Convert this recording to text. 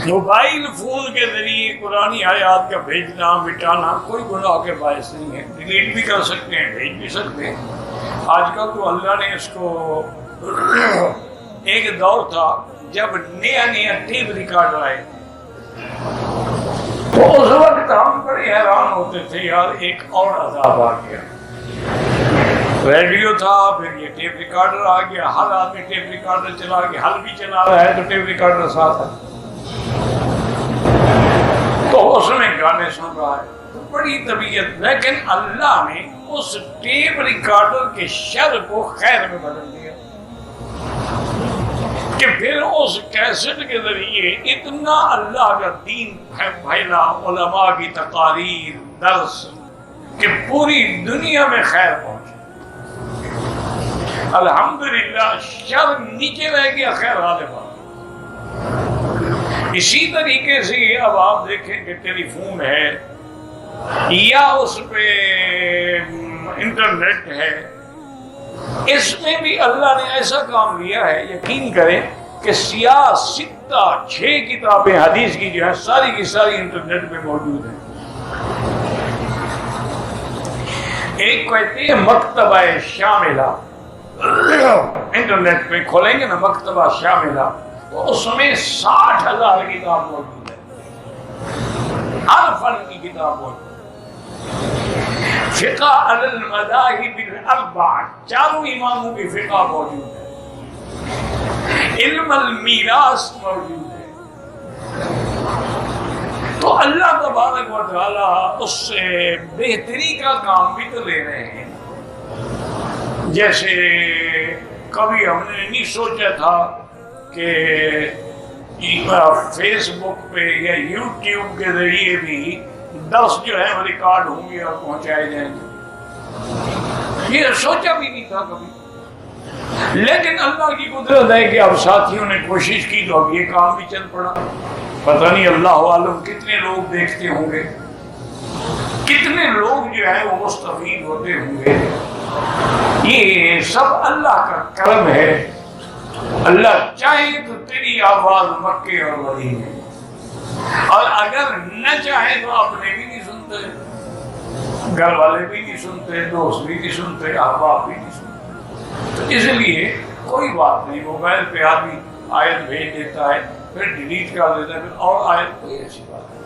Mobile phone کے ذریعے قرآن آیات کا بھیجنا مٹانا کوئی گناہ کے باعث نہیں ہے، ڈیلیٹ بھی کر سکتے ہیں، بھیج بھی سکتے ہیں۔ آج کل تو اللہ نے اس کو ایک دور تھا جب نیا ٹیپ ریکارڈر آئے تو اس وقت ہم بڑے حیران ہوتے تھے، یار ایک اور عذاب آ گیا۔ ریڈیو تھا، پھر یہ ٹیپ ریکارڈر آ گیا، ہر آدمی ٹیپ ریکارڈر چلا کے حل بھی چلا رہا ہے تو ٹیپ ریکارڈر ساتھ ہے، تو اس میں گانے سن رہا ہے تو بڑی طبیعت۔ لیکن اللہ نے اس ٹیپ ریکارڈر کے شر کو خیر میں بدل دیا کہ پھر اس کیسٹ کے ذریعے اتنا اللہ کا دین پھیلا، علماء کی تقاریر، درس، کہ پوری دنیا میں خیر پہنچی۔ الحمدللہ شر نیچے رہ گیا، خیر غالب آ گیا۔ اسی طریقے سے اب آپ دیکھیں کہ ٹیلی فون ہے یا اس پہ انٹرنیٹ ہے، اس میں بھی اللہ نے ایسا کام لیا ہے، یقین کریں کہ سیاہ ستہ 6 کتابیں حدیث کی جو ہے ساری کی ساری انٹرنیٹ پہ موجود ہیں۔ ایک کہتے ہیں مکتبہ شاملہ، انٹرنیٹ پہ کھولیں گے نا مکتبہ شاملہ تو اس میں 60,000 کتاب موجود ہے، ہر فن کی کتاب موجود ہے۔ فقہ علی المذاہب الاربعہ، چاروں اماموں کی فقہ موجود ہے، علم المیراث موجود ہے۔ تو اللہ تبارک و تعالیٰ اس سے بہتری کا کام بھی تو لے رہے ہیں۔ جیسے کبھی ہم نے نہیں سوچا تھا کہ فیس بک پہ یا یوٹیوب کے ذریعے بھی درس جو ہے وہ ریکارڈ ہوں گے اور پہنچائے جائیں گے، یہ سوچا بھی نہیں تھا کبھی۔ لیکن اللہ کی قدرت ہے کہ اب ساتھیوں نے کوشش کی تو اب یہ کام بھی چل پڑا۔ پتہ نہیں اللہ عالم کتنے لوگ دیکھتے ہوں گے، کتنے لوگ جو ہے وہ مستفید ہوتے ہوں گے۔ یہ سب اللہ کا کرم ہے۔ اللہ چاہے تو تیری آواز مکے اور مدینے، اور اگر نہ چاہے تو اپنے بھی نہیں سنتے، گھر والے بھی نہیں سنتے، دوست بھی نہیں سنتے، احباب بھی نہیں سنتے۔ تو اس لیے کوئی بات نہیں، موبائل پہ آدمی آیت بھیج دیتا ہے، پھر ڈیلیٹ کر دیتا ہے، پھر اور آیت، کوئی ایسی بات نہیں۔